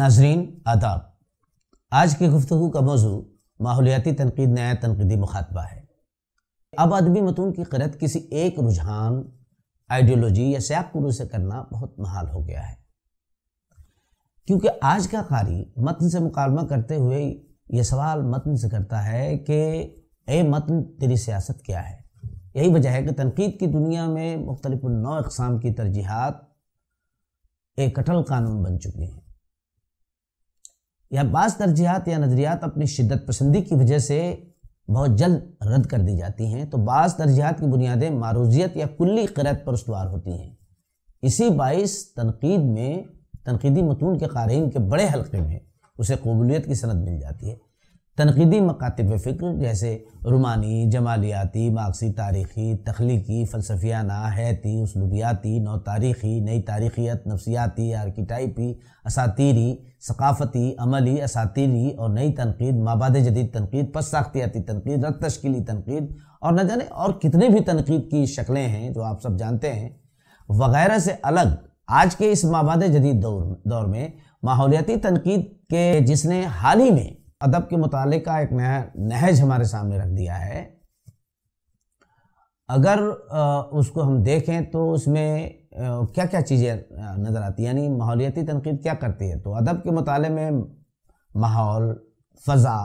ناظرین آداب، آج کی گفتگو کا موضوع ماحولیاتی تنقید نیا تنقیدی مخاطبہ ہے۔ اب ادبی متون کی قرأت کسی ایک رجحان، آئیڈیولوجی یا سیاق پرو سے کرنا بہت محال ہو گیا ہے، کیونکہ آج کا قاری متن سے مکالمہ کرتے ہوئے یہ سوال متن سے کرتا ہے کہ اے متن تیری سیاست کیا ہے۔ یہی وجہ ہے کہ تنقید کی دنیا میں مختلف نوع اقسام کی ترجیحات ایک کٹل قانون بن چکی ہیں۔ یا بعض ترجیحات یا نظریات اپنی شدت پسندی کی وجہ سے بہت جلد رد کر دی جاتی ہیں، تو بعض ترجیحات کی بنیادیں معروضیت یا کلی قرأت پر استوار ہوتی ہیں۔ اسی باعث تنقیدی متون کے قارئین کے بڑے حلقے میں اسے قبولیت کی سند مل جاتی ہے۔ تنقیدی مکاتب فکر جیسے رومانی، جمالیاتی، مارکسی، تاریخی، تخلیقی، فلسفیانہ، حیاتی، اسلوبیاتی، نو تاریخی، نئی تاریخیت، نفسیاتی، آرکیٹائپی، اساطیری، ثقافتی، عملی، اساطیری اور نئی تنقید، مابعد جدید تنقید، پس ساختیاتی تنقید، رد تشکیلی تنقید اور نہ جانے اور کتنے بھی تنقید کی شکلیں ہیں جو آپ سب جانتے ہیں، وغیرہ سے الگ آج کے اس مابعد جدید دور میں ماحولیاتی تنقید کے جس نے حال ہی میں ادب کے مطالعے کا ایک نیا نہج ہمارے سامنے رکھ دیا ہے، اگر اس کو ہم دیکھیں تو اس میں کیا کیا چیزیں نظر آتی ہیں، یعنی ماحولیاتی تنقید کیا کرتی ہے۔ تو ادب کے مطالعے میں ماحول، فضا،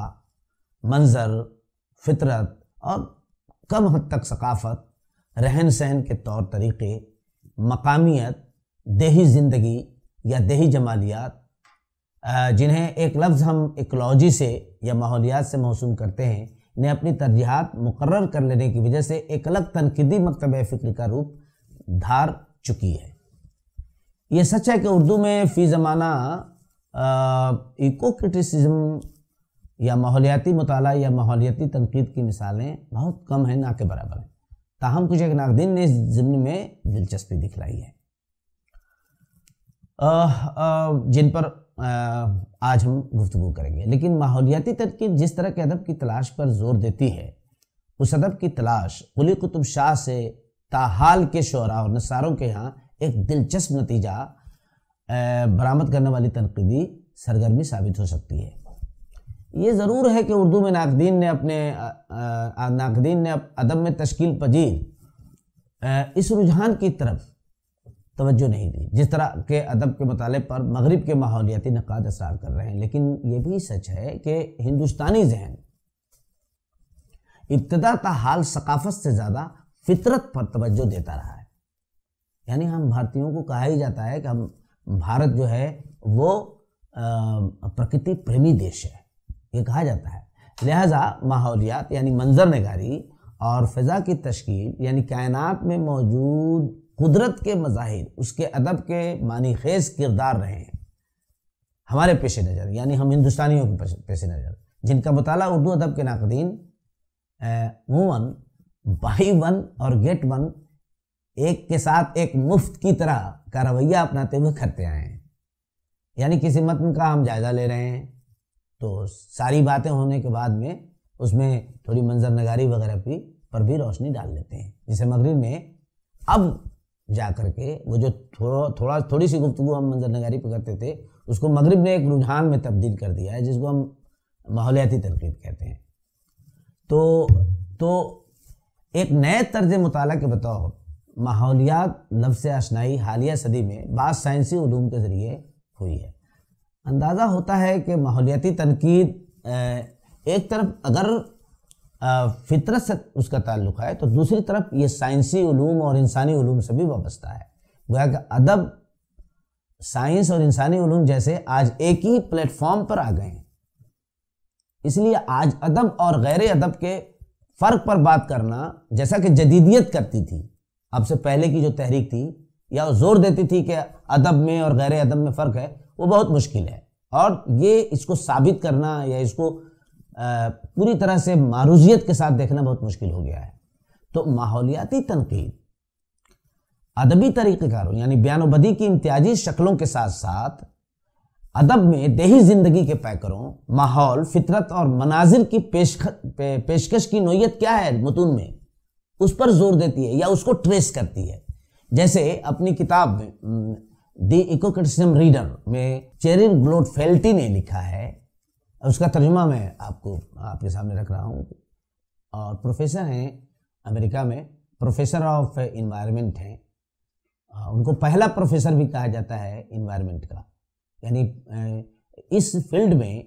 منظر، فطرت اور کم حد تک ثقافت، رہن سہن کے طور طریقے، مقامیت، دیہی زندگی یا دیہی جمالیات، جنہیں ایک لفظ ہم ایکولوجی سے یا ماحولیات سے موسوم کرتے ہیں، انہیں اپنی ترجیحات مقرر کر لینے کی وجہ سے ایک الگ تنقیدی مکتبہ فکر کا روپ دھار چکی ہے۔ یہ سچ ہے کہ اردو میں فی زمانہ ایکو کرٹیسزم یا ماحولیاتی مطالعہ یا ماحولیاتی تنقید کی مثالیں بہت کم ہیں، نہ کے برابر ہیں، تاہم کچھ ایک ناقدین نے اس ضمن میں دلچسپی دکھلائی ہے، جن پر آج ہم گفتگو کریں گے۔ لیکن ماحولیاتی تنقید جس طرح کے ادب کی تلاش پر زور دیتی ہے، اس ادب کی تلاش قلی قطب شاہ سے تاحال کے شعراء اور نثاروں کے ہاں ایک دلچسپ نتیجہ برآمد کرنے والی تنقیدی سرگرمی ثابت ہو سکتی ہے۔ یہ ضرور ہے کہ اردو میں ناقدین نے ادب میں تشکیل پذیر اس رجحان کی طرف توجہ نہیں دی جس طرح کے ادب کے مطالعے پر مغرب کے ماحولیاتی نقاد اصرار کر رہے ہیں۔ لیکن یہ بھی سچ ہے کہ ہندوستانی ذہن ابتدا تا حال ثقافت سے زیادہ فطرت پر توجہ دیتا رہا ہے۔ یعنی ہم بھارتیوں کو کہا ہی جاتا ہے کہ ہم بھارت جو ہے وہ پرکرتی پریمی دیش ہے، یہ کہا جاتا ہے۔ لہٰذا ماحولیات یعنی منظر نگاری اور فضا کی تشکیل یعنی کائنات میں موجود قدرت کے مظاہر اس کے ادب کے معنی خیز کردار رہے ہیں ہمارے پیش نظر، یعنی ہم ہندوستانیوں کے پیش نظر، جن کا مطالعہ اردو ادب کے ناقدین عموماً بائی ون اور گیٹ ون، ایک کے ساتھ ایک مفت کی طرح کا رویہ اپناتے ہوئے کرتے آئے ہیں۔ یعنی کسی متن کا ہم جائزہ لے رہے ہیں تو ساری باتیں ہونے کے بعد میں اس میں تھوڑی منظر نگاری وغیرہ پر بھی روشنی ڈال لیتے ہیں، جسے مغرب میں اب جا کر کے وہ جو تھوڑی سی گفتگو ہم منظر نگاری پہ کرتے تھے، اس کو مغرب نے ایک رجحان میں تبدیل کر دیا ہے، جس کو ہم ماحولیاتی تنقید کہتے ہیں۔ تو ایک نئے طرز مطالعہ کے بطور ماحولیات لفظ سے آشنائی حالیہ صدی میں بعض سائنسی علوم کے ذریعے ہوئی ہے۔ اندازہ ہوتا ہے کہ ماحولیاتی تنقید ایک طرف اگر فطرت سے اس کا تعلق ہے، تو دوسری طرف یہ سائنسی علوم اور انسانی علوم سے بھی وابستہ ہے۔ گویا کہ ادب، سائنس اور انسانی علوم جیسے آج ایک ہی پلیٹ فارم پر آ گئے ہیں۔ اس لیے آج ادب اور غیر ادب کے فرق پر بات کرنا، جیسا کہ جدیدیت کرتی تھی، اب سے پہلے کی جو تحریک تھی، یا زور دیتی تھی کہ ادب میں اور غیر ادب میں فرق ہے، وہ بہت مشکل ہے، اور یہ اس کو ثابت کرنا یا اس کو پوری طرح سے معروضیت کے ساتھ دیکھنا بہت مشکل ہو گیا ہے۔ تو ماحولیاتی تنقید ادبی طریقہ کاروں یعنی بیان و بدی کی امتیازی شکلوں کے ساتھ ساتھ ادب میں دیہی زندگی کے پیکروں، ماحول، فطرت اور مناظر کی پیشکش کی نوعیت کیا ہے متون میں، اس پر زور دیتی ہے یا اس کو ٹریس کرتی ہے۔ جیسے اپنی کتاب میں دی ایکوکرٹسزم ریڈر میں چیرل گلوڈفیلٹی نے لکھا ہے، اس کا ترجمہ میں آپ کے سامنے رکھ رہا ہوں، اور پروفیسر ہیں امریکہ میں، پروفیسر آف انوائرمنٹ ہیں، ان کو پہلا پروفیسر بھی کہا جاتا ہے انوائرمنٹ کا، یعنی اس فیلڈ میں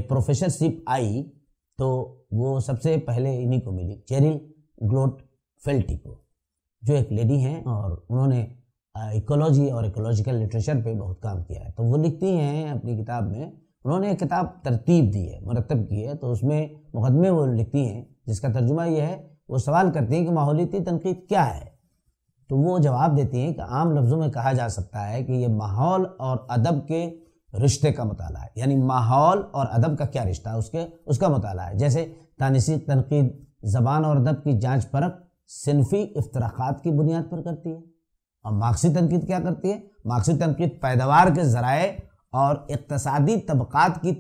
پروفیسرشپ آئی تو وہ سب سے پہلے انہی کو ملی، چیرل گلوڈفیلٹی کو، جو ایک لیڈی ہیں اور انہوں نے ایکولوجی اور ایکولوجیکل لٹریچر پہ بہت کام کیا ہے۔ تو وہ لکھتی ہیں اپنی کتاب میں، انہوں نے ایک کتاب ترتیب دی ہے، مرتب کی ہے، تو اس میں مقدمے وہ لکھتی ہیں جس کا ترجمہ یہ ہے، وہ سوال کرتی ہیں کہ ماحولیاتی تنقید کیا ہے؟ تو وہ جواب دیتی ہیں کہ عام لفظوں میں کہا جا سکتا ہے کہ یہ ماحول اور ادب کے رشتے کا مطالعہ ہے، یعنی ماحول اور ادب کا کیا رشتہ ہے اس کا مطالعہ ہے۔ جیسے تانیثی تنقید زبان اور ادب کی جانچ پرکھ صنفی افتراقات کی بنیاد پر کرتی ہے، اور مارکسی تنقید کیا کرتی ہے؟ مارکسی تنقید پیداوار کے ذرائع اور اقتصادی طبقاتی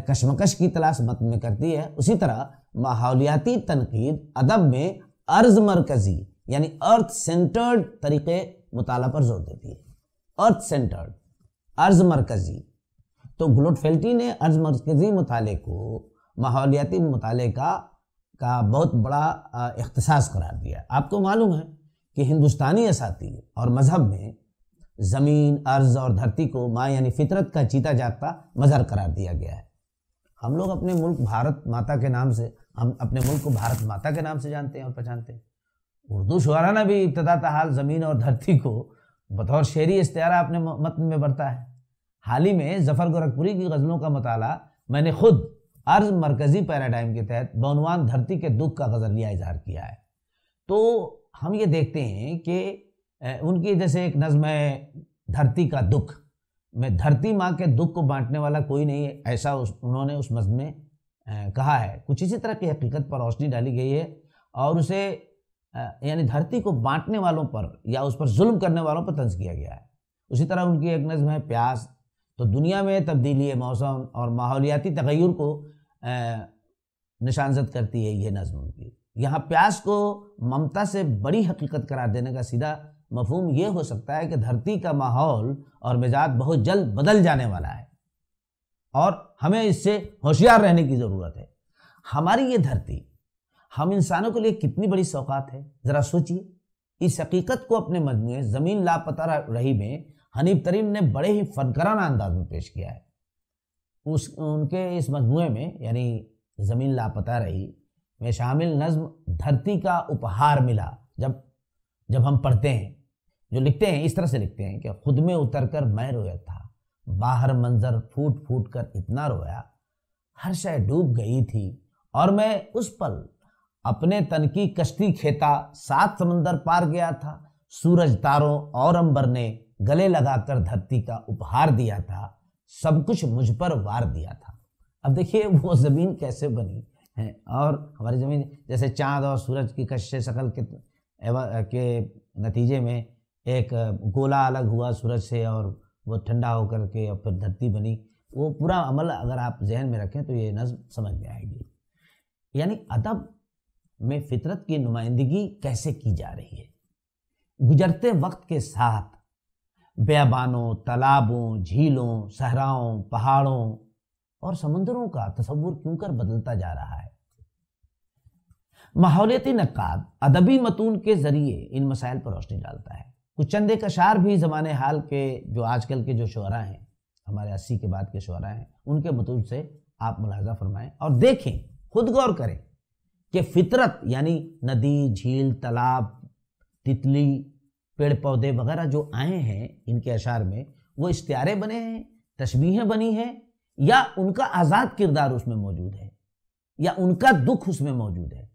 کشمکش کی تلاش متن میں کرتی ہے۔ اسی طرح ماحولیاتی تنقید ادب میں ارض مرکزی یعنی ارتھ سینٹرڈ طریقے مطالعہ پر زور دیتی ہے، ارتھ سینٹرڈ، ارض مرکزی۔ تو گلوڈفیلٹی نے ارض مرکزی مطالعے کو ماحولیاتی مطالعے کا بہت بڑا اختصاص قرار دیا۔ آپ کو معلوم ہے کہ ہندوستانی اساطیر اور مذہب میں زمین، ارض اور دھرتی کو ماں یعنی فطرت کا جیتا جاگتا مظہر قرار دیا گیا ہے۔ ہم لوگ اپنے ملک بھارت ماتا کے نام سے، ہم اپنے ملک کو بھارت ماتا کے نام سے جانتے ہیں اور پہچانتے ہیں۔ اردو شعراء نے بھی ابتدا تحال زمین اور دھرتی کو بطور شعری استعارہ اپنے متن میں برتا ہے۔ حال ہی میں ظفر گورکھپوری کی غزلوں کا مطالعہ میں نے خود ارض مرکزی پیراڈائم کے تحت بعنوان دھرتی کے دکھ کا غزلیہ اظہار کیا ہے۔ تو ہم یہ دیکھتے ہیں کہ ان کی جیسے ایک نظم ہے دھرتی کا دکھ، میں دھرتی ماں کے دکھ کو بانٹنے والا کوئی نہیں ہے، ایسا انہوں نے اس نظم میں کہا ہے۔ کچھ اسی طرح کی حقیقت پر روشنی ڈالی گئی ہے، اور اسے یعنی دھرتی کو بانٹنے والوں پر یا اس پر ظلم کرنے والوں پر طنز کیا گیا ہے۔ اسی طرح ان کی ایک نظم ہے پیاس، تو دنیا میں تبدیلی موسم اور ماحولیاتی تغیر کو نشانزد کرتی ہے یہ نظم ان کی۔ یہاں پیاس کو ممتا سے بڑی حقیقت قرار دینے کا سیدھا مفہوم یہ ہو سکتا ہے کہ دھرتی کا ماحول اور مزاج بہت جلد بدل جانے والا ہے، اور ہمیں اس سے ہوشیار رہنے کی ضرورت ہے۔ ہماری یہ دھرتی ہم انسانوں کے لیے کتنی بڑی سوغات ہے، ذرا سوچئے۔ اس حقیقت کو اپنے مجموعے زمین لاپتہ رہی میں حنیف ترین نے بڑے ہی فنکارانہ انداز میں پیش کیا ہے۔ ان کے اس مجموعے میں یعنی زمین لاپتہ رہی میں شامل نظم دھرتی کا اپہار ملا، جب ہم پڑھتے ہیں، جو لکھتے ہیں اس طرح سے لکھتے ہیں کہ خود میں اتر کر میں رویا تھا، باہر منظر پھوٹ پھوٹ کر اتنا رویا، ہر شے ڈوب گئی تھی اور میں اس پل اپنے تن کی کشتی کھیتا، 7 سمندر پار گیا تھا، سورج تاروں اور عنبر نے گلے لگا کر دھرتی کا اپہار دیا تھا، سب کچھ مجھ پر وار دیا تھا۔ اب دیکھیے وہ زمین کیسے بنی ہے، اور ہماری زمین جیسے چاند اور سورج کی کشش شکل کے نتیجے میں ایک گولا الگ ہوا سورج سے اور وہ ٹھنڈا ہو کر کے اور پھر دھرتی بنی، وہ پورا عمل اگر آپ ذہن میں رکھیں تو یہ نظم سمجھ میں آئے گی۔ یعنی ادب میں فطرت کی نمائندگی کیسے کی جا رہی ہے، گزرتے وقت کے ساتھ بیابانوں، تالابوں، جھیلوں، صحراؤں، پہاڑوں اور سمندروں کا تصور کیوں کر بدلتا جا رہا ہے۔ ماحولیاتی نقاد ادبی متون کے ذریعے ان مسائل پر روشنی ڈالتا ہے۔ کچھ چند ایک اشعار بھی زمانے حال کے جو آج کل کے جو شعراء ہیں، ہمارے 80 کے بعد کے شعراء ہیں، ان کے متون سے آپ ملاحظہ فرمائیں اور دیکھیں، خود غور کریں کہ فطرت یعنی ندی، جھیل، تالاب، تتلی، پیڑ پودے وغیرہ جو آئے ہیں ان کے اشعار میں، وہ استعارے بنے ہیں، تشبیہیں بنی ہیں، یا ان کا آزاد کردار اس میں موجود ہے، یا ان کا دکھ اس میں موجود ہے۔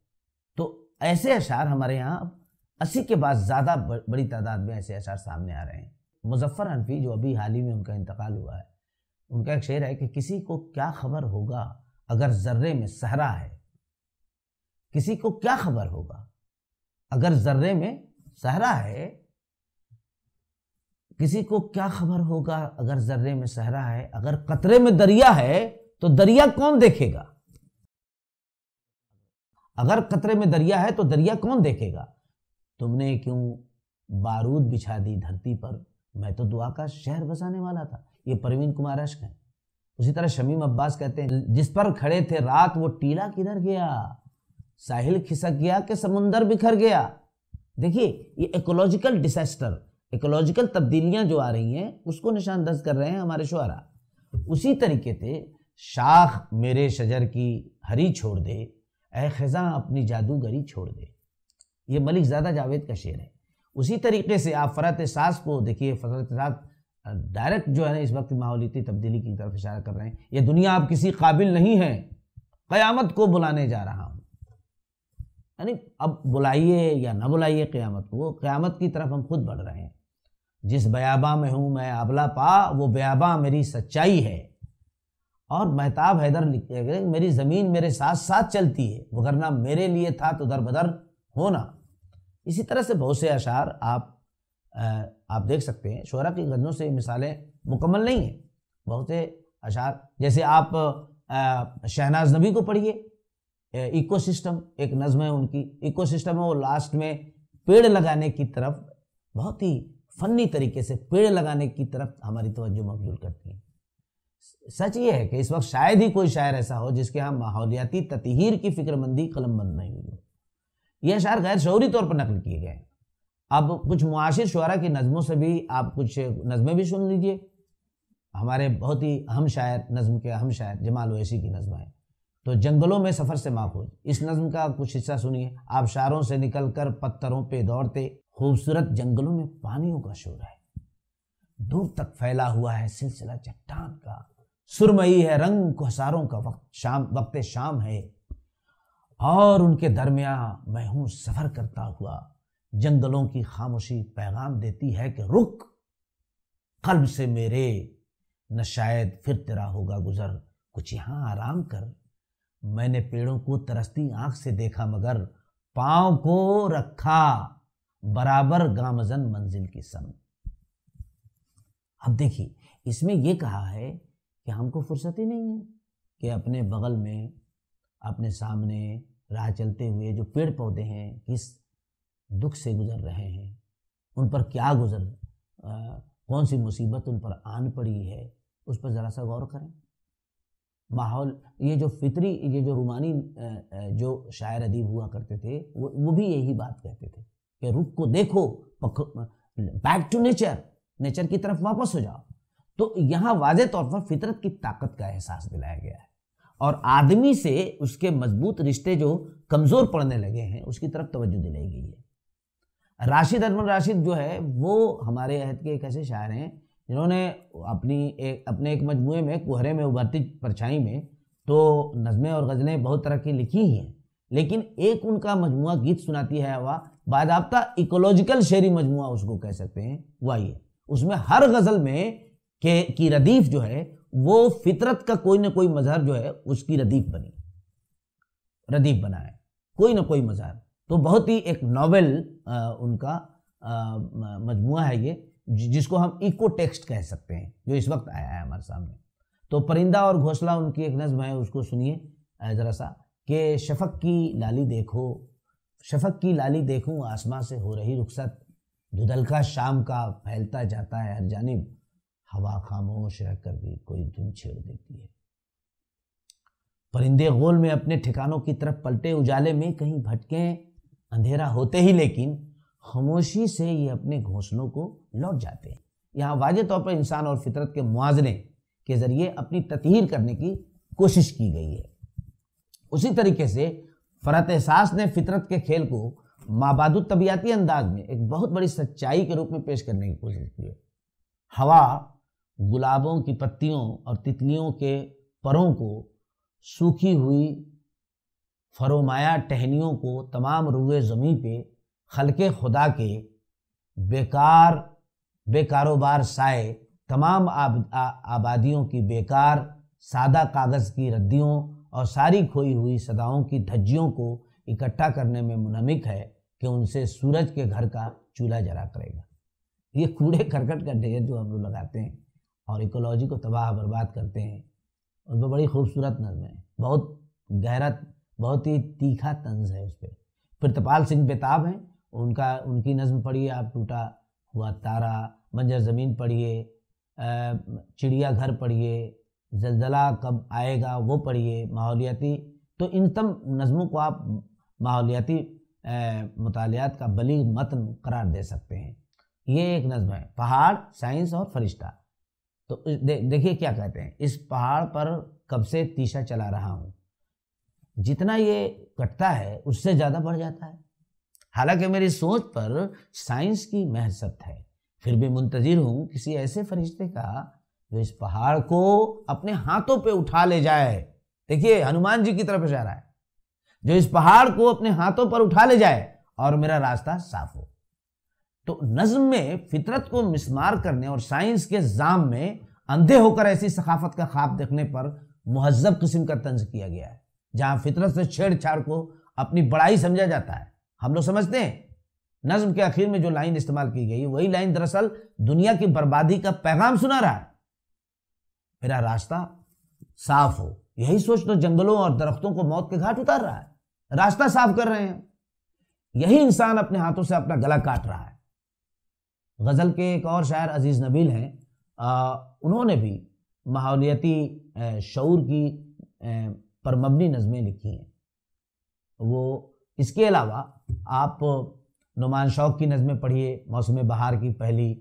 تو ایسے اشعار ہمارے یہاں 80 کے بعد زیادہ بڑی تعداد میں ایسے اشعار سامنے آ رہے ہیں۔ مظفر حنفی جو ابھی حال ہی میں ان کا انتقال ہوا ہے، ان کا ایک شعر ہے کہ کسی کو کیا خبر ہوگا اگر ذرے میں صحرا ہے، کسی کو کیا خبر ہوگا اگر ذرے میں صحرا ہے، کسی کو کیا خبر ہوگا اگر ذرے میں صحرا ہے، اگر قطرے میں دریا ہے تو دریا کون دیکھے گا، اگر قطرے میں دریا ہے تو دریا کون دیکھے گا، تم نے کیوں بارود بچھا دی دھرتی پر، میں تو دعا کا شہر بسانے والا تھا. یہ پروین کمار اشک ہیں. اسی طرح شمیم عباس کہتے ہیں جس پر کھڑے تھے رات وہ ٹیلا کدھر گیا، ساحل کھسک گیا کہ سمندر بکھر گیا. دیکھیے یہ ایکولوجیکل ڈیساسٹر، ایکولوجیکل تبدیلیاں جو آ رہی ہیں اس کو نشان دہی کر رہے ہیں ہمارے شعراء. اسی طریقے سے شاخ میرے شجر کی ہری چھوڑ دے، اے خزاں اپنی جادوگری چھوڑ دے. یہ ملک زادہ جاوید کا شعر ہے. اسی طریقے سے آپ فرات احساس کو دیکھیے. فرات احساس ڈائریکٹ جو ہے نا اس وقت ماحولیاتی تبدیلی کی طرف اشارہ کر رہے ہیں. یہ دنیا اب کسی قابل نہیں ہے، قیامت کو بلانے جا رہا ہوں. یعنی اب بلائیے یا نہ بلائیے قیامت کو، قیامت کی طرف ہم خود بڑھ رہے ہیں. جس بیاباں میں ہوں میں آبلا پا، وہ بیاباں میری سچائی ہے. اور مہتاب حیدر لکھتے ہیں میری زمین میرے ساتھ ساتھ چلتی ہے، وگرنہ میرے لیے تھا تو در بدر ہونا. اسی طرح سے بہت سے اشعار آپ دیکھ سکتے ہیں. شعراء کی غزلوں سے مثالیں مکمل نہیں ہیں. بہت سے اشعار جیسے آپ شہناز نبی کو پڑھیے. ایکو سسٹم ایک نظم ہے ان کی، ایکو سسٹم ہے. وہ لاسٹ میں پیڑ لگانے کی طرف بہت ہی فنی طریقے سے پیڑ لگانے کی طرف ہماری توجہ مبذول کرتی ہیں. سچ یہ ہے کہ اس وقت شاید ہی کوئی شاعر ایسا ہو جس کے ہاں ماحولیاتی تطہیر کی فکر مندی قلم بند نہیں ہوئی ہو. یہ اشعار غیر شعوری طور پر نقل کیے گئے ہیں. اب کچھ معاصر شعراء کی نظموں سے بھی آپ کچھ نظمیں بھی سن لیجئے. ہمارے بہت ہی اہم شاعر، نظم کے اہم شاعر جمال اویسی کی نظم ہے تو جنگلوں میں سفر سے ماخوذ. اس نظم کا کچھ حصہ سنیے. آبشاروں سے نکل کر پتھروں پہ دوڑتے، خوبصورت جنگلوں میں پانیوں کا شور ہے. دور تک پھیلا ہوا ہے سلسلہ چٹان کا، سرمئی ہے رنگ کوہساروں کا وقت شام ہے. اور ان کے درمیان میں ہوں سفر کرتا ہوا، جنگلوں کی خاموشی پیغام دیتی ہے کہ رک قلب سے میرے، نہ شاید پھر تیرا ہوگا گزر، کچھ یہاں آرام کر. میں نے پیڑوں کو ترستی آنکھ سے دیکھا مگر پاؤں کو رکھا برابر گامزن منزل کی سمت. اب دیکھیے اس میں یہ کہا ہے کہ ہم کو فرصت ہی نہیں ہے کہ اپنے بغل میں، اپنے سامنے راہ چلتے ہوئے جو پیڑ پودے ہیں کس دکھ سے گزر رہے ہیں، ان پر کیا کون سی مصیبت ان پر آن پڑی ہے، اس پر ذرا سا غور کریں. ماحول یہ جو فطری، یہ جو رومانی جو شاعر ادیب ہوا کرتے تھے وہ بھی یہی بات کہتے تھے کہ رخ کو دیکھو، بیک ٹو نیچر، نیچر کی طرف واپس ہو جاؤ. تو یہاں واضح طور پر فطرت کی طاقت کا احساس دلایا گیا ہے اور آدمی سے اس کے مضبوط رشتے جو کمزور پڑنے لگے ہیں اس کی طرف توجہ دلائی گئی ہے. راشد ارمن راشد جو ہے وہ ہمارے عہد کے ایک ایسے شاعر ہیں جنہوں نے اپنے ایک مجموعے میں کوہرے میں ابھرتی پرچھائی میں تو نظمیں اور غزلیں بہت طرح کی لکھی ہی ہیں، لیکن ایک ان کا مجموعہ گیت سناتی ہے ہوا، باضابطہ ایکولوجیکل شعری مجموعہ اس کو کہہ سکتے ہیں. وہ آئیے اس میں ہر غزل میں کی ردیف جو ہے وہ فطرت کا کوئی نہ کوئی مظہر جو ہے اس کی ردیف بنا ہے، کوئی نہ کوئی مظہر. تو بہت ہی ایک ناول ان کا مجموعہ ہے یہ، جس کو ہم ایکو ٹیکسٹ کہہ سکتے ہیں، جو اس وقت آیا ہے ہمارے سامنے. تو پرندہ اور گھونسلہ ان کی ایک نظم ہے، اس کو سنیے ذرا سا کہ شفق کی لالی دیکھو، شفق کی لالی دیکھوں آسماں سے ہو رہی رخصت، دھندلکا شام کا پھیلتا جاتا ہے ہر جانب، ہوا خاموش رہ کر بھی کوئی دھن چھیڑ دیتی ہے. پرندے غول میں اپنے ٹھکانوں کی طرف پلٹے، اجالے میں کہیں بھٹکیں اندھیرا ہوتے ہی، لیکن خاموشی سے یہ اپنے گھونسلوں کو لوٹ جاتے ہیں. یہاں واضح طور پر انسان اور فطرت کے موازنے کے ذریعے اپنی تطہیر کرنے کی کوشش کی گئی ہے. اسی طریقے سے فرات احساس نے فطرت کے کھیل کو مابعد الطبیعاتی انداز میں ایک بہت بڑی سچائی کے روپ میں پیش کرنے کی کوشش کی ہے. ہوا گلابوں کی پتیوں اور تتلیوں کے پروں کو، سوکھی ہوئی فرومایا ٹہنیوں کو، تمام روئے زمیں پہ خلق خدا کے بے کاروبار سائے، تمام آبادیوں کی بیکار سادہ کاغذ کی ردیوں اور ساری کھوئی ہوئی صداؤں کی دھجیوں کو اکٹھا کرنے میں منہمک ہے کہ ان سے سورج کے گھر کا چولہا جلا کرے گا. یہ کوڑے کرکٹ کا ڈھیر جو ہم لوگ لگاتے ہیں اور ایکولوجی کو تباہ برباد کرتے ہیں، اس پہ بڑی خوبصورت نظم ہے، بہت گہرا، بہت ہی تیکھا طنز ہے اس پہ. پرتپال سنگھ بیتاب ہیں، ان کی نظم پڑھیے آپ، ٹوٹا ہوا تارا، بنجر زمین پڑھیے، چڑیا گھر پڑھیے، زلزلہ کب آئے گا وہ پڑھیے، ماحولیاتی، تو ان تم نظموں کو آپ ماحولیاتی مطالعات کا بلیغ متن قرار دے سکتے ہیں۔ یہ ایک نظم ہے، پہاڑ، سائنس اور فرشتہ۔ تو دیکھیے کیا کہتے ہیں، اس پہاڑ پر کب سے تیشا چلا رہا ہوں، جتنا یہ کٹتا ہے اس سے زیادہ بڑھ جاتا ہے، حالانکہ میری سوچ پر سائنس کی محست ہے، پھر بھی منتظر ہوں کسی ایسے فرشتے کا جو اس پہاڑ کو اپنے ہاتھوں پہ اٹھا لے جائے۔ دیکھیے ہنومان جی کی طرف اشارہ ہے، جو اس پہاڑ کو اپنے ہاتھوں پر اٹھا لے جائے اور میرا راستہ صاف ہو۔ تو نظم میں فطرت کو مسمار کرنے اور سائنس کے زام میں اندھے ہو کر ایسی ثقافت کا خواب دیکھنے پر مہذب قسم کا طنز کیا گیا ہے، جہاں فطرت سے چھیڑ چھاڑ کو اپنی بڑائی سمجھا جاتا ہے۔ ہم لوگ سمجھتے ہیں نظم کے آخر میں جو لائن استعمال کی گئی وہی لائن دراصل دنیا کی بربادی کا پیغام سنا رہا ہے، میرا راستہ صاف ہو۔ یہی سوچ تو جنگلوں اور درختوں کو موت کے گھاٹ اتار رہا ہے، راستہ صاف کر رہے ہیں۔ یہی انسان اپنے ہاتھوں سے اپنا گلا کاٹ رہا ہے۔ غزل کے ایک اور شاعر عزیز نبیل ہیں، انہوں نے بھی ماحولیاتی شعور کی پر مبنی نظمیں لکھی ہیں۔ وہ اس کے علاوہ آپ نعمان شوق کی نظمیں پڑھیے، موسم بہار کی پہلی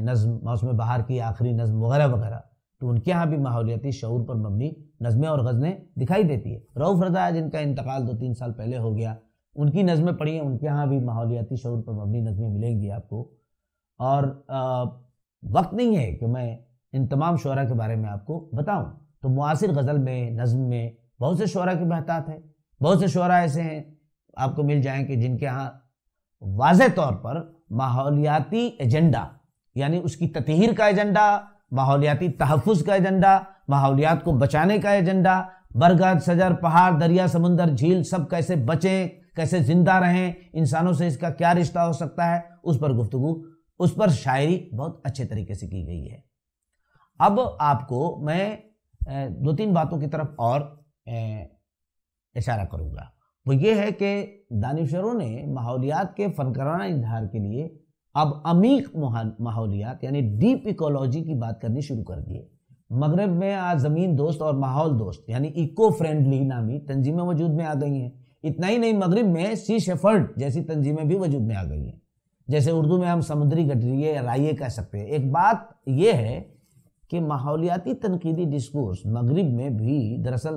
نظم، موسم بہار کی آخری نظم وغیرہ وغیرہ، تو ان کے ہاں بھی ماحولیاتی شعور پر مبنی نظمیں اور غزلیں دکھائی دیتی ہے۔ رؤف رضا جن کا انتقال 2-3 سال پہلے ہو گیا، ان کی نظمیں پڑھیے، ان کے ہاں بھی ماحولیاتی شعور پر مبنی نظمیں ملیں گی آپ کو۔ اور وقت نہیں ہے کہ میں ان تمام شعراء کے بارے میں آپ کو بتاؤں، تو معاصر غزل میں، نظم میں بہت سے شعراء کی بہتات ہے، بہت سے شعراء ایسے ہیں آپ کو مل جائیں کہ جن کے ہاں واضح طور پر ماحولیاتی ایجنڈا، یعنی اس کی تطہیر کا ایجنڈا، ماحولیاتی تحفظ کا ایجنڈا، ماحولیات کو بچانے کا ایجنڈا، برگد، شجر، پہاڑ، دریا، سمندر، جھیل سب کیسے بچیں، کیسے زندہ رہیں، انسانوں سے اس کا کیا رشتہ ہو سکتا ہے، اس پر گفتگو، اس پر شاعری بہت اچھے طریقے سے کی گئی ہے۔ اب آپ کو میں 2-3 باتوں کی طرف اور اشارہ کروں گا، وہ یہ ہے کہ دانشوروں نے ماحولیات کے فنکارانہ اظہار کے لیے اب عمیق ماحولیات یعنی ڈیپ ایکولوجی کی بات کرنی شروع کر دی ہے۔ مغرب میں آج زمین دوست اور ماحول دوست یعنی ایکو فرینڈلی نامی تنظیمیں وجود میں آ گئی ہیں۔ اتنا ہی نہیں، مغرب میں سی شیفرڈ جیسی تنظیمیں بھی وجود میں آ گئی ہیں، جیسے اردو میں ہم سمندری گٹریے یا رائے کہہ سکتے ہیں۔ ایک بات یہ ہے کہ ماحولیاتی تنقیدی ڈسکورس مغرب میں بھی دراصل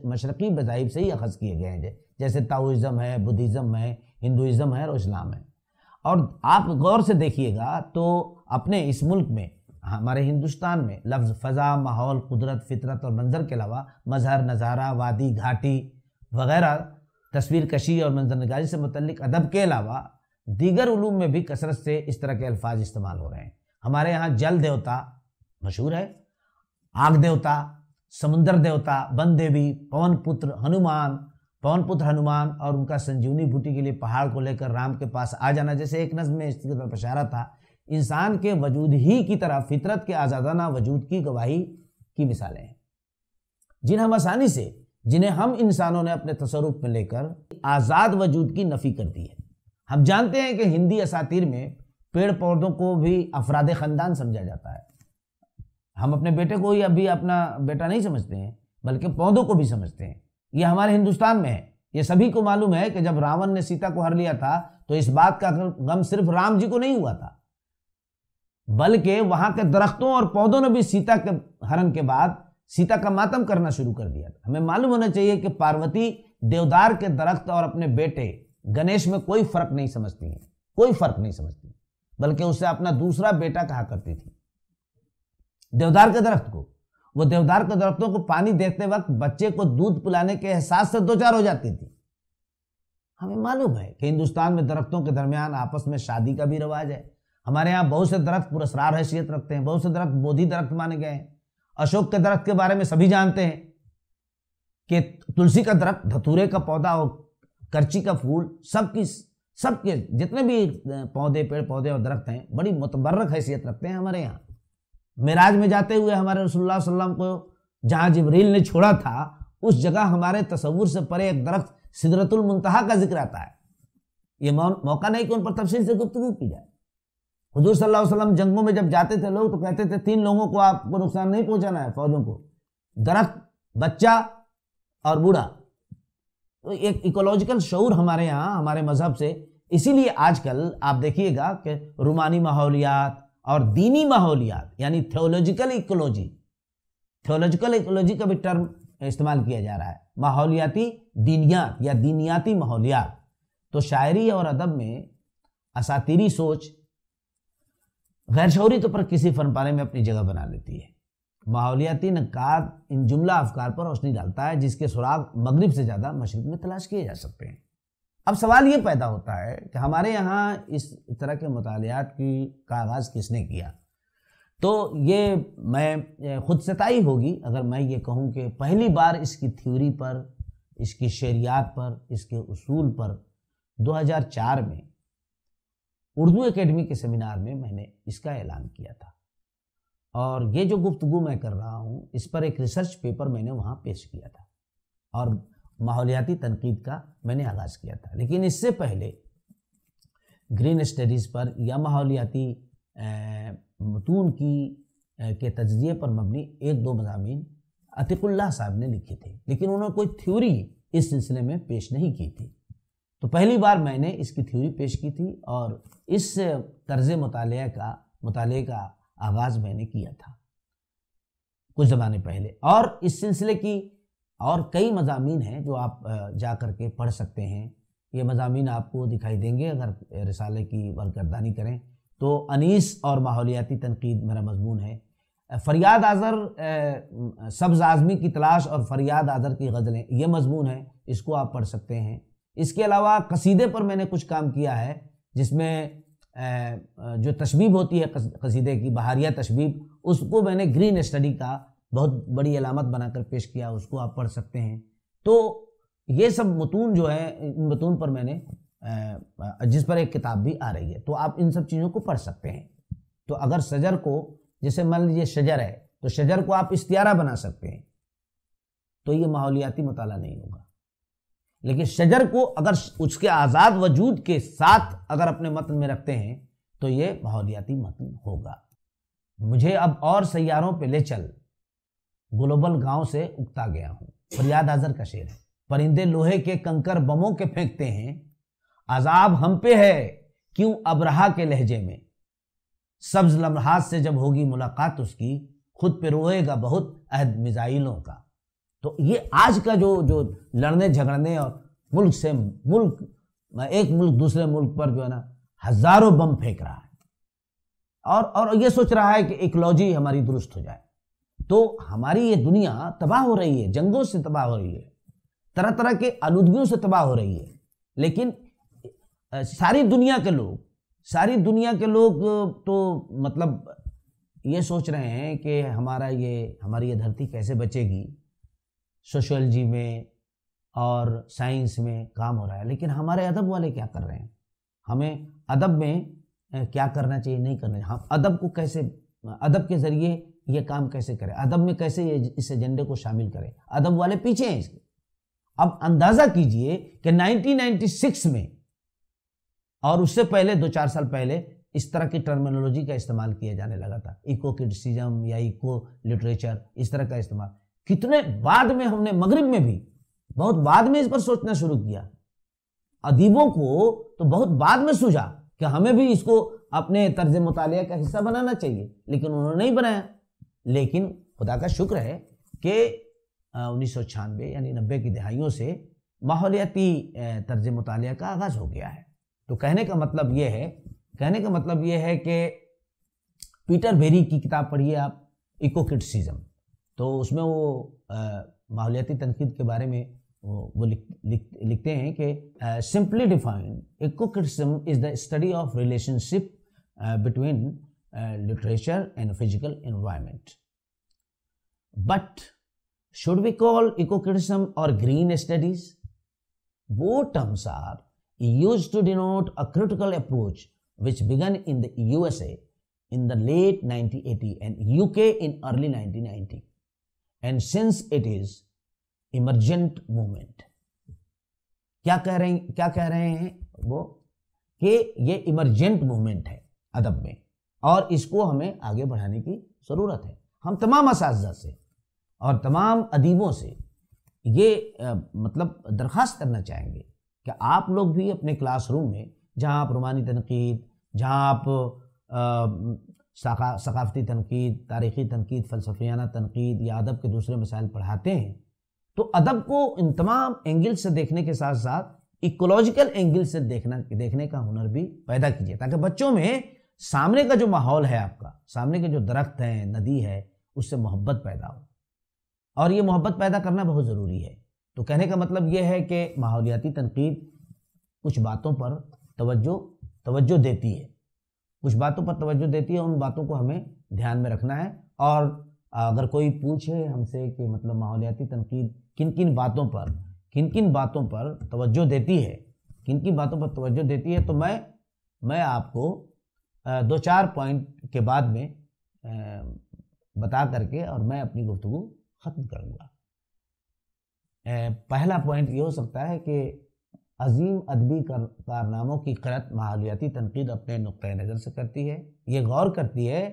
مشرقی مذاہب سے ہی اخذ کیے گئے ہیں، جیسے تاؤزم ہے، بدھزم ہے، ہندوازم ہے اور اسلام ہے۔ اور آپ غور سے دیکھیے گا تو اپنے اس ملک میں، ہمارے ہندوستان میں، لفظ فضا، ماحول، قدرت، فطرت اور منظر کے علاوہ مظہر، نظارہ، وادی، گھاٹی وغیرہ، تصویر کشی اور منظر نگاری سے متعلق ادب کے علاوہ دیگر علوم میں بھی کثرت سے اس طرح کے الفاظ استعمال ہو رہے ہیں۔ ہمارے یہاں جل دیوتا مشہور ہے، آگ دیوتا، سمندر دیوتا، بن دیوی، پون پتر ہنومان اور ان کا سنجیونی بوٹی کے لیے پہاڑ کو لے کر رام کے پاس آ جانا، جیسے ایک نظم میں اس کی طرف اشارہ تھا۔ انسان کے وجود ہی کی طرح فطرت کے آزادانہ وجود کی گواہی کی مثالیں ہیں، جنہیں ہم انسانوں نے اپنے تصرف میں لے کر آزاد وجود کی نفی کر دی ہے۔ ہم جانتے ہیں کہ ہندی اساطیر میں پیڑ پودوں کو بھی افراد خاندان سمجھا جاتا ہے۔ ہم اپنے بیٹے کو ہی ابھی اپنا بیٹا نہیں سمجھتے ہیں، بلکہ پودوں کو بھی سمجھتے ہیں۔ یہ ہمارے ہندوستان میں ہے۔ یہ سبھی کو معلوم ہے کہ جب راون نے سیتا کو ہر لیا تھا تو اس بات کا غم صرف رام جی کو نہیں ہوا تھا، بلکہ وہاں کے درختوں اور پودوں نے بھی سیتا کے ہرن کے بعد سیتا کا ماتم کرنا شروع کر دیا تھا۔ ہمیں معلوم ہونا چاہیے کہ پاروتی دیودار کے درخت اور اپنے بیٹے گنیش میں کوئی فرق نہیں سمجھتی ہیں، کوئی فرق نہیں سمجھتی، بلکہ اسے اپنا دوسرا بیٹا کہا کرتی تھی۔ دیودار کے درخت کو، وہ دیودار کے درختوں کو پانی دیتے وقت بچے کو دودھ پلانے کے احساس سے دوچار ہو جاتی تھی۔ ہمیں معلوم ہے کہ ہندوستان میں درختوں کے درمیان آپس میں شادی کا بھی رواج ہے۔ ہمارے ہاں بہت سے درخت پراسرار حیثیت رکھتے ہیں، بہت سے درخت بودھی درخت مانے گئے ہیں۔ اشوک کے درخت کے بارے میں سبھی جانتے ہیں کہ تلسی کا درخت، دھتورے کا پودا اور کرچی کا پھول، سب کے جتنے بھی پودے، پیڑ پودے اور درخت ہیں بڑی متبرک حیثیت رکھتے ہیں ہمارے یہاں۔ معراج میں جاتے ہوئے ہمارے رسول اللہ صلی اللہ علیہ وسلم کو جہاں جبریل نے چھوڑا تھا، اس جگہ ہمارے تصور سے پرے ایک درخت سدرۃ المنتہا کا ذکر آتا ہے۔ یہ موقع نہیں کہ ان پر تفصیل سے گفتگو کی جائے۔ حضور صلی اللہ علیہ وسلم جنگوں میں جب جاتے تھے لوگ تو کہتے تھے 3 لوگوں کو آپ کو نقصان نہیں پہنچانا ہے فوجوں کو، درخت، بچہ اور بوڑھا۔ تو ایک ایکولوجیکل شعور ہمارے یہاں ہمارے مذہب سے، اسی لیے آج کل آپ دیکھیے گا کہ رومانی ماحولیات اور دینی ماحولیات یعنی تھیولوجیکل ایکولوجی کا بھی ٹرم استعمال کیا جا رہا ہے، ماحولیاتی دینیات یا دینیاتی ماحولیات۔ تو شاعری اور ادب میں اساطیری سوچ غیر شعوری طور پر کسی فن پارے میں اپنی جگہ بنا لیتی ہے۔ ماحولیاتی نقاد ان جملہ افکار پر روشنی ڈالتا ہے جس کے سراغ مغرب سے زیادہ مشرق میں تلاش کیے جا سکتے ہیں۔ اب سوال یہ پیدا ہوتا ہے کہ ہمارے یہاں اس طرح کے مطالعات کا آغاز کس نے کیا؟ تو یہ میں خود ستائی ہوگی اگر میں یہ کہوں کہ پہلی بار اس کی تھیوری پر، اس کی شعریات پر، اس کے اصول پر 2004 میں اردو اکیڈمی کے سیمینار میں میں نے اس کا اعلان کیا تھا، اور یہ جو گفتگو میں کر رہا ہوں اس پر ایک ریسرچ پیپر میں نے وہاں پیش کیا تھا اور ماحولیاتی تنقید کا میں نے آغاز کیا تھا۔ لیکن اس سے پہلے گرین اسٹڈیز پر یا ماحولیاتی متون کے تجزیے پر مبنی 1-2 مضامین عتیق اللہ صاحب نے لکھے تھے، لیکن انہوں نے کوئی تھیوری اس سلسلے میں پیش نہیں کی تھی۔ تو پہلی بار میں نے اس کی تھیوری پیش کی تھی اور اس طرز مطالعے کا آغاز میں نے کیا تھا کچھ زمانے پہلے، اور اس سلسلے کی اور کئی مضامین ہیں جو آپ جا کر کے پڑھ سکتے ہیں۔ یہ مضامین آپ کو دکھائی دیں گے اگر رسالے کی برگردانی کریں تو انیس اور ماحولیاتی تنقید میرا مضمون ہے، فریاد آذر سبز آزمی کی تلاش اور فریاد آذر کی غزلیں یہ مضمون ہے، اس کو آپ پڑھ سکتے ہیں۔ اس کے علاوہ قصیدے پر میں نے کچھ کام کیا ہے جس میں جو تشبیب ہوتی ہے قصیدے کی، بہاریہ تشبیب، اس کو میں نے گرین اسٹڈی کا بہت بڑی علامت بنا کر پیش کیا، اس کو آپ پڑھ سکتے ہیں۔ تو یہ سب متون جو ہیں، ان متون پر میں نے جس پر ایک کتاب بھی آ رہی ہے، تو آپ ان سب چیزوں کو پڑھ سکتے ہیں۔ تو اگر شجر کو، جیسے مان لیجیے شجر ہے تو شجر کو آپ استعارہ بنا سکتے ہیں، تو یہ ماحولیاتی مطالعہ نہیں ہوگا۔ لیکن شجر کو اگر اس کے آزاد وجود کے ساتھ اگر اپنے متن میں رکھتے ہیں تو یہ ماحولیاتی متن ہوگا۔ مجھے اب اور سیاروں پہ لے چل، گلوبل گاؤں سے اگتا گیا ہوں، فریاد آذر کا شعر ہے۔ پرندے لوہے کے کنکر بموں کے پھینکتے ہیں، عذاب ہم پہ ہے کیوں ابرہا کے لہجے میں، سبز لمحات سے جب ہوگی ملاقات اس کی، خود پہ روئے گا بہت عہد میزائلوں کا۔ تو یہ آج کا جو لڑنے جھگڑنے اور ملک سے ملک، ایک ملک دوسرے ملک پر جو ہے نا ہزاروں بم پھینک رہا ہے اور یہ سوچ رہا ہے کہ ایکولوجی ہماری درست ہو جائے، تو ہماری یہ دنیا تباہ ہو رہی ہے، جنگوں سے تباہ ہو رہی ہے، طرح طرح کے آلودگیوں سے تباہ ہو رہی ہے۔ لیکن ساری دنیا کے لوگ تو مطلب یہ سوچ رہے ہیں کہ ہماری یہ دھرتی کیسے بچے گی، سوشیولوجی میں اور سائنس میں کام ہو رہا ہے، لیکن ہمارے ادب والے کیا کر رہے ہیں؟ ہمیں ادب میں کیا کرنا چاہیے، نہیں کرنا چاہیے، ہم ادب کو کیسے، ادب کے ذریعے یہ کام کیسے کریں، ادب میں کیسے اس ایجنڈے کو شامل کریں؟ ادب والے پیچھے ہیں اس کے۔ اب اندازہ کیجئے کہ 1996 میں اور اس سے پہلے 2-4 سال پہلے اس طرح کی ٹرمینولوجی کا استعمال کیا جانے لگا تھا، ایکو کرٹیسزم یا ایکو لٹریچر، اس طرح کا استعمال کتنے بعد میں ہم نے مغرب میں بھی بہت بعد میں اس پر سوچنا شروع کیا۔ ادیبوں کو تو بہت بعد میں سوچا کہ ہمیں بھی اس کو اپنے طرز مطالعہ کا حصہ بنانا چاہیے، لیکن انہوں نے نہیں بنایا۔ لیکن خدا کا شکر ہے کہ 1996 یعنی 90 کی دہائیوں سے ماحولیاتی طرز مطالعہ کا آغاز ہو گیا ہے۔ تو کہنے کا مطلب یہ ہے کہ پیٹر بیری کی کتاب پڑھیے آپ، ایکو کرٹیسزم، تو اس میں وہ ماحولیاتی تنقید کے بارے میں وہ لکھتے ہیں کہ simply defined ecocriticism is the study of relationship between literature and physical environment, but should we call eco-criticism or green studies? Both terms are used to denote a critical approach which began in the USA in the late 1980 and UK in early 1990, and since it is emergent movement. کیا کہہ رہے ہیں وہ کہ یہ emergent movement ہے ادب میں، اور اس کو ہمیں آگے بڑھانے کی ضرورت ہے۔ ہم تمام اساتذہ سے اور تمام ادیبوں سے یہ مطلب درخواست کرنا چاہیں گے کہ آپ لوگ بھی اپنے کلاس روم میں، جہاں آپ رومانی تنقید، جہاں آپ ثقافتی تنقید، تاریخی تنقید، فلسفیانہ تنقید یا ادب کے دوسرے مسائل پڑھاتے ہیں، تو ادب کو ان تمام اینگل سے دیکھنے کے ساتھ ساتھ ایکولوجیکل اینگل سے دیکھنے کا ہنر بھی پیدا کیجیے، تاکہ بچوں میں سامنے کا جو ماحول ہے، آپ کا سامنے کے جو درخت ہیں، ندی ہے، اس سے محبت پیدا ہو، اور یہ محبت پیدا کرنا بہت ضروری ہے۔ تو کہنے کا مطلب یہ ہے کہ ماحولیاتی تنقید کچھ باتوں پر توجہ دیتی ہے، کچھ باتوں پر توجہ دیتی ہے، ان باتوں کو ہمیں دھیان میں رکھنا ہے۔ اور اگر کوئی پوچھے ہم سے کہ مطلب ماحولیاتی تنقید کن کن باتوں پر توجہ دیتی ہے، تو میں آپ کو 2-4 پوائنٹ کے بعد میں بتا کر کے اور میں اپنی گفتگو ختم کروں گا۔ پہلا پوائنٹ یہ ہو سکتا ہے کہ عظیم ادبی کارناموں کی قرت ماحولیاتی تنقید اپنے نقطۂ نظر سے کرتی ہے۔ یہ غور کرتی ہے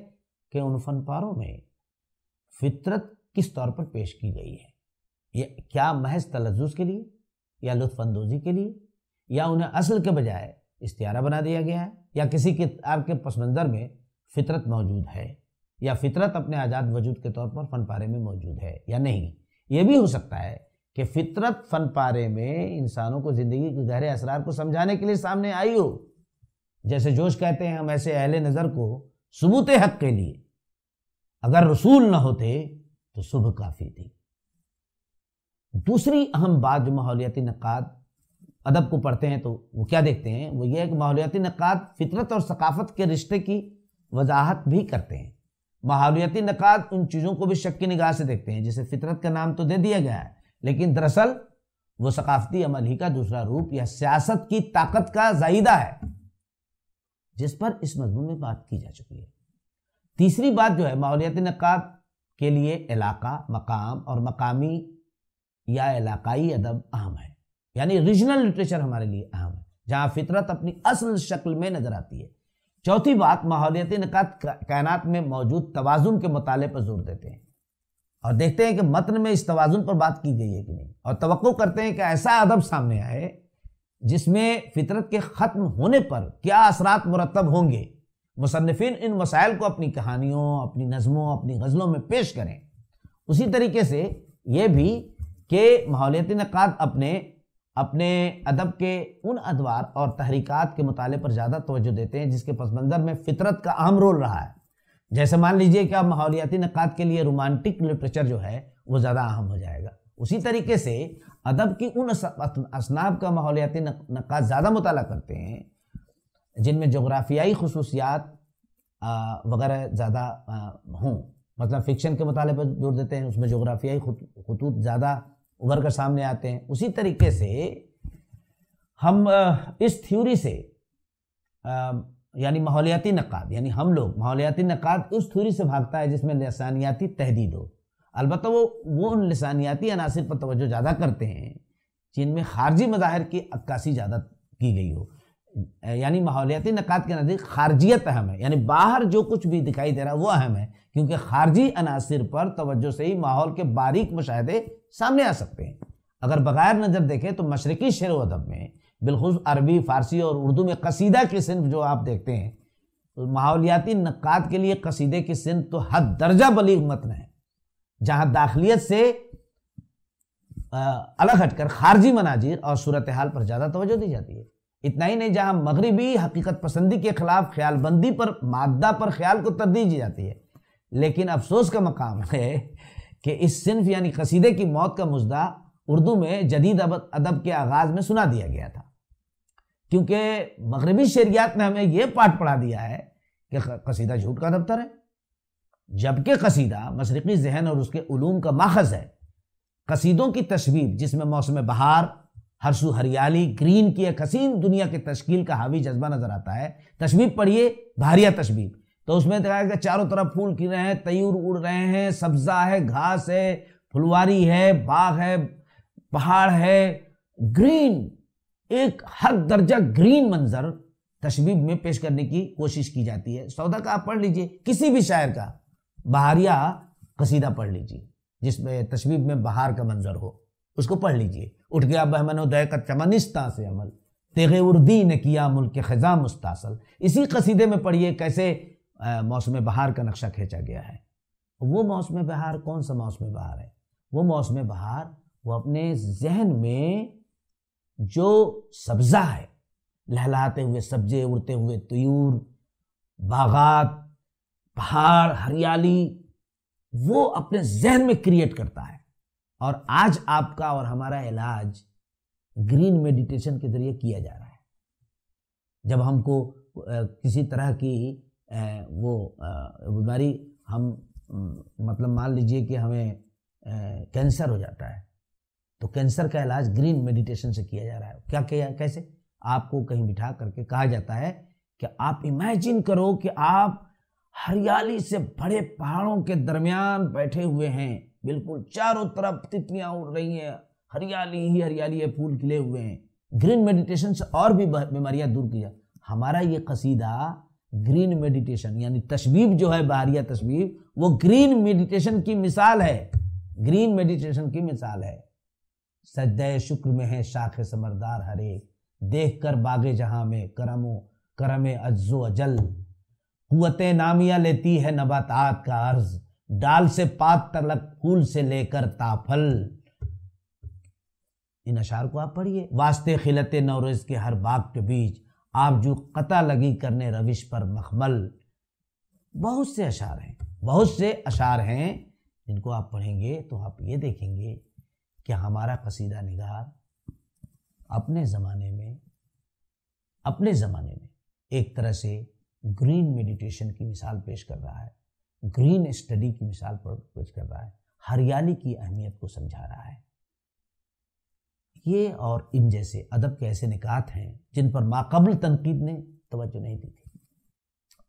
کہ ان فن پاروں میں فطرت کس طور پر پیش کی گئی ہے، یہ کیا محض تلذذ کے لیے یا لطف اندوزی کے لیے، یا انہیں اصل کے بجائے استعارہ بنا دیا گیا ہے، یا کسی کتاب کے پس منظر میں فطرت موجود ہے، یا فطرت اپنے آزاد وجود کے طور پر فن پارے میں موجود ہے یا نہیں۔ یہ بھی ہو سکتا ہے کہ فطرت فن پارے میں انسانوں کو زندگی کے گہرے اسرار کو سمجھانے کے لیے سامنے آئی ہو، جیسے جوش کہتے ہیں ہم ایسے اہل نظر کو ثبوت حق کے لیے اگر رسول نہ ہوتے تو صبح کافی تھی۔ دوسری اہم بات جو ماحولیاتی نقاد ادب کو پڑھتے ہیں تو وہ کیا دیکھتے ہیں، وہ یہ ہے کہ ماحولیاتی نقاد فطرت اور ثقافت کے رشتے کی وضاحت بھی کرتے ہیں۔ ماحولیاتی نقاد ان چیزوں کو بھی شک کی نگاہ سے دیکھتے ہیں، جسے فطرت کا نام تو دے دیا گیا ہے، لیکن دراصل وہ ثقافتی عمل ہی کا دوسرا روپ یا سیاست کی طاقت کا زائدہ ہے، جس پر اس مضمون میں بات کی جا چکی ہے۔ تیسری بات جو ہے، ماحولیاتی نقاد کے لیے علاقہ، مقام اور مقامی یا علاقائی ادب اہم ہے، یعنی ریجنل لٹریچر ہمارے لیے اہم ہے، جہاں فطرت اپنی اصل شکل میں نظر آتی ہے۔ چوتھی بات، ماحولیاتی نقاد کائنات میں موجود توازن کے مطالعے پر زور دیتے ہیں اور دیکھتے ہیں کہ متن میں اس توازن پر بات کی گئی ہے کہ نہیں، اور توقع کرتے ہیں کہ ایسا ادب سامنے آئے جس میں فطرت کے ختم ہونے پر کیا اثرات مرتب ہوں گے۔ مصنفین ان مسائل کو اپنی کہانیوں، اپنی نظموں، اپنی غزلوں میں پیش کریں۔ اسی طریقے سے یہ بھی کہ ماحولیاتی نقاد اپنے ادب کے ان ادوار اور تحریکات کے مطالعے پر زیادہ توجہ دیتے ہیں جس کے پس منظر میں فطرت کا اہم رول رہا ہے۔ جیسے مان لیجئے کہ اب ماحولیاتی نقاد کے لیے رومانٹک لٹریچر جو ہے وہ زیادہ اہم ہو جائے گا۔ اسی طریقے سے ادب کی ان اصناف کا ماحولیاتی نقاد زیادہ مطالعہ کرتے ہیں جن میں جغرافیائی خصوصیات وغیرہ زیادہ ہوں، مطلب فکشن کے مطالعے پر زور دیتے ہیں، اس میں جغرافیائی خطوط زیادہ ابھر کر سامنے آتے ہیں۔ اسی طریقے سے ہم اس تھیوری سے یعنی ماحولیاتی نقاد، یعنی ہم لوگ ماحولیاتی نقاد اس تھیوری سے بھاگتا ہے جس میں لسانیاتی تحدید ہو۔ البتہ وہ ان لسانیاتی عناصر پر توجہ زیادہ کرتے ہیں جن میں خارجی مظاہر کی عکاسی زیادہ کی گئی ہو، یعنی ماحولیاتی نقاد کے نزدیک خارجیت اہم ہے، یعنی باہر جو کچھ بھی دکھائی دے رہا ہے وہ اہم ہے، کیونکہ خارجی عناصر پر توجہ سے ہی ماحول کے باریک مشاہدے سامنے آ سکتے ہیں۔ اگر بغیر نظر دیکھیں تو مشرقی شعر و ادب میں، بالخصوص عربی، فارسی اور اردو میں قصیدہ کی صنف جو آپ دیکھتے ہیں، ماحولیاتی نقاد کے لیے قصیدے کی صنف تو حد درجہ بلیغ متن ہے، جہاں داخلیت سے الگ ہٹ کر خارجی مناظر اور صورتحال پر زیادہ توجہ دی جاتی ہے۔ اتنا ہی نہیں، جہاں مغربی حقیقت پسندی کے خلاف خیال بندی پر، مادہ پر خیال کو ترجیح دی جاتی ہے۔ لیکن افسوس کا مقام ہے کہ اس صنف یعنی قصیدے کی موت کا مژدہ اردو میں جدید ادب کے آغاز میں سنا دیا گیا تھا، کیونکہ مغربی شعریات نے ہمیں یہ پاٹ پڑھا دیا ہے کہ قصیدہ جھوٹ کا دفتر ہے، جبکہ قصیدہ مشرقی ذہن اور اس کے علوم کا ماخذ ہے۔ قصیدوں کی تشبیب، جس میں موسم بہار، ہر سو ہریالی، گرین کی ایک حسین دنیا کی تشکیل کا حاوی جذبہ نظر آتا ہے۔ تشبیب پڑھیے، بہاریہ تشبیب، تو اس میں دکھایا کہ چاروں طرف پھول کھل رہے ہیں، طیور اڑ رہے ہیں، سبزہ ہے، گھاس ہے، پھلواری ہے، باغ ہے، پہاڑ ہے، گرین، ایک ہر درجہ گرین منظر تشبیب میں پیش کرنے کی کوشش کی جاتی ہے۔ سودا کا آپ پڑھ لیجئے، کسی بھی شاعر کا بہاریہ قصیدہ پڑھ لیجئے جس میں تشبیب میں بہار کا منظر ہو، اس کو پڑھ لیجئے۔ اٹھ گیا بہمن و دہقت چمنستاں سے عمل، تیغ اردی نے کیا ملک خزاں مستاصل۔ اسی قصیدے میں پڑھیے کیسے موسم بہار کا نقشہ کھینچا گیا ہے۔ وہ موسم بہار کون سا موسم بہار ہے؟ وہ موسم بہار وہ اپنے ذہن میں جو سبزہ ہے، لہلاتے ہوئے سبزے، اڑتے ہوئے طیور، باغات، پہاڑ، ہریالی، وہ اپنے ذہن میں کریٹ کرتا ہے۔ اور آج آپ کا اور ہمارا علاج گرین میڈیٹیشن کے ذریعے کیا جا رہا ہے۔ جب ہم کو کسی طرح کی وہ بیماری، ہم مطلب مان لیجئے کہ ہمیں کینسر ہو جاتا ہے، تو کینسر کا علاج گرین میڈیٹیشن سے کیا جا رہا ہے۔ کیا کیسے؟ آپ کو کہیں بٹھا کر کے کہا جاتا ہے کہ آپ امیجن کرو کہ آپ ہریالی سے بڑے پہاڑوں کے درمیان بیٹھے ہوئے ہیں، بالکل چاروں طرف تتلیاں اڑ رہی ہیں، ہریالی ہی ہریالی ہے، پھول کھلے ہوئے ہیں۔ گرین میڈیٹیشن سے اور بھی بیماریاں دور کی جائیں۔ ہمارا یہ قصیدہ گرین میڈیٹیشن یعنی تشبیب جو ہے، بہاریہ تشبیب، وہ گرین میڈیٹیشن کی مثال ہے، گرین میڈیٹیشن کی مثال ہے۔ سجدہ شکر میں ہے شاخ ثمردار ہر ایک، دیکھ کر باغ جہاں میں کرم عجز و اجل، قوت نامیہ لیتی ہے نباتات کا عرض، ڈال سے پات تلک پھول سے لے کر تافل۔ ان اشعار کو آپ پڑھیے۔ واسطے خلت نوروز کے ہر باغ کے بیچ، آپ جو قطع لگی کرنے روش پر مخمل۔ بہت سے اشعار ہیں جن کو آپ پڑھیں گے تو آپ یہ دیکھیں گے کہ ہمارا قصیدہ نگار اپنے زمانے میں ایک طرح سے گرین میڈیٹیشن کی مثال پیش کر رہا ہے، گرین اسٹڈی کی مثال پیش کر رہا ہے، ہریالی کی اہمیت کو سمجھا رہا ہے۔ یہ اور ان جیسے ادب کے ایسے نکات ہیں جن پر ماقبل تنقید نے توجہ نہیں دی تھی۔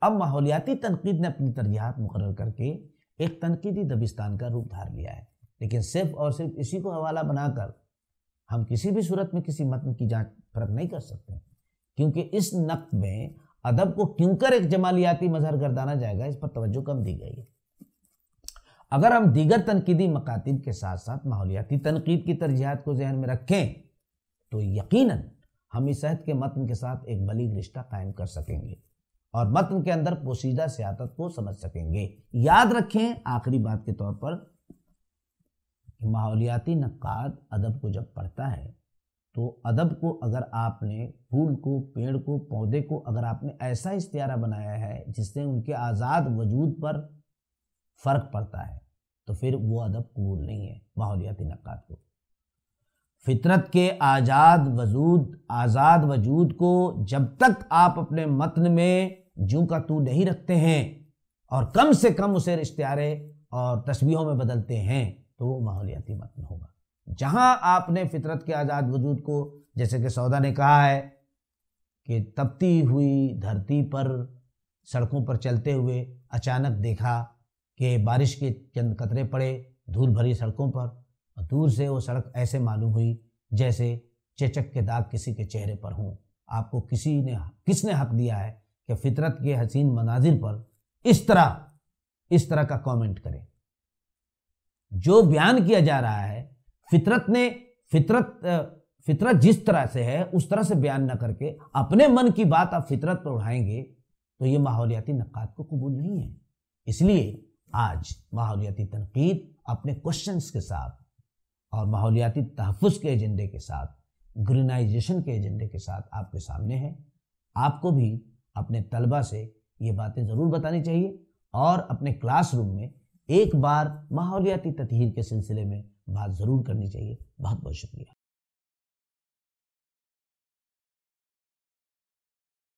اب ماحولیاتی تنقید نے اپنی ترجیحات مقرر کر کے ایک تنقیدی دبستان کا روپ دھار لیا ہے، لیکن صرف اور صرف اسی کو حوالہ بنا کر ہم کسی بھی صورت میں کسی متن کی جانچ فرق نہیں کر سکتے، کیونکہ اس نقد میں ادب کو کیوں کر ایک جمالیاتی مظہر گردانا جائے گا، اس پر توجہ کم دی گئی ہے۔ اگر ہم دیگر تنقیدی مکاتب کے ساتھ ساتھ ماحولیاتی تنقید کی ترجیحات کو ذہن میں رکھیں تو یقیناً ہم اس عہد کے متن کے ساتھ ایک بلیغ رشتہ قائم کر سکیں گے اور متن کے اندر پوشیدہ سیاست کو سمجھ سکیں گے۔ یاد رکھیں آخری بات کے طور پر کہ ماحولیاتی نقاد ادب کو جب پڑھتا ہے تو ادب کو اگر آپ نے پھول کو، پیڑ کو، پودے کو اگر آپ نے ایسا استعارہ بنایا ہے جس سے ان کے آزاد وجود پر فرق پڑتا ہے تو پھر وہ ادب قبول نہیں ہے ماحولیاتی نقاد کو۔ فطرت کے آزاد وجود کو جب تک آپ اپنے متن میں جوں کا تو نہیں رکھتے ہیں اور کم سے کم اسے استعارے اور تشبیہوں میں بدلتے ہیں تو وہ ماحولیاتی متن ہوگا۔ جہاں آپ نے فطرت کے آزاد وجود کو، جیسے کہ سودا نے کہا ہے کہ تپتی ہوئی دھرتی پر سڑکوں پر چلتے ہوئے اچانک دیکھا کہ بارش کے چند قطرے پڑے دھول بھری سڑکوں پر، اور دور سے وہ سڑک ایسے معلوم ہوئی جیسے چیچک کے داغ کسی کے چہرے پر ہوں۔ آپ کو کس نے حق دیا ہے کہ فطرت کے حسین مناظر پر اس طرح کا کامنٹ کرے؟ جو بیان کیا جا رہا ہے فطرت جس طرح سے ہے اس طرح سے بیان نہ کر کے اپنے من کی بات آپ فطرت پر اڑائیں گے تو یہ ماحولیاتی نقاد کو قبول نہیں ہے۔ اس لیے آج ماحولیاتی تنقید اپنے کوشچنز کے ساتھ اور ماحولیاتی تحفظ کے ایجنڈے کے ساتھ، گرینائزیشن کے ایجنڈے کے ساتھ آپ کے سامنے ہے۔ آپ کو بھی اپنے طلبہ سے یہ باتیں ضرور بتانی چاہیے اور اپنے کلاس روم میں ایک بار ماحولیاتی تطہیر کے سلسلے میں بات ضرور کرنی چاہیے۔ بہت بہت شکریہ۔